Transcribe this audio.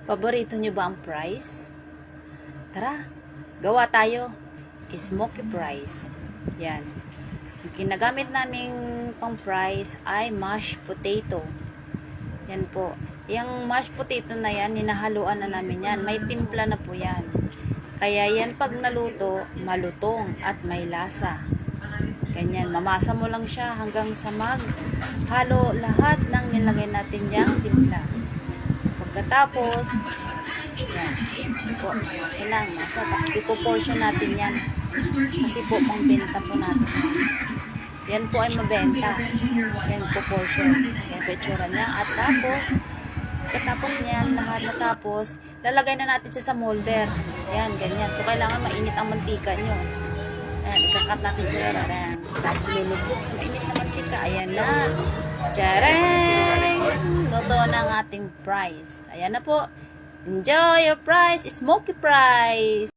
Paborito nyo ba ang fries? Tara, gawa tayo. Smoky fries. Yan. Ang ginagamit naming pang fries ay mashed potato. Yan po. Yung mashed potato na yan, hinahaluan na namin yan. May timpla na po yan. Kaya yan pag naluto, malutong at may lasa. Ganyan, mamasa mo lang siya hanggang sa maghalo lahat ng nilagay natin yung timpla. So, pagkatapos, yan, po, masa lang, masa. Tapos ipo-portion natin yan. Kasi po, pang-benta po natin. Yan po ay mabenta. Yan po portion. Yan po itsura niya. At tapos, pagkatapos niyan, lahat natapos, lalagay na natin siya sa molder. Yan, ganyan. So, kailangan mainit ang mantika nyo. Ayan, ikakat natin siya. Ayan. Tapos lulubog sa mainit na mantika. Ayan na. Tcharam! Totoo na ang ating fries. Ayan na po. Enjoy your fries, smoky fries!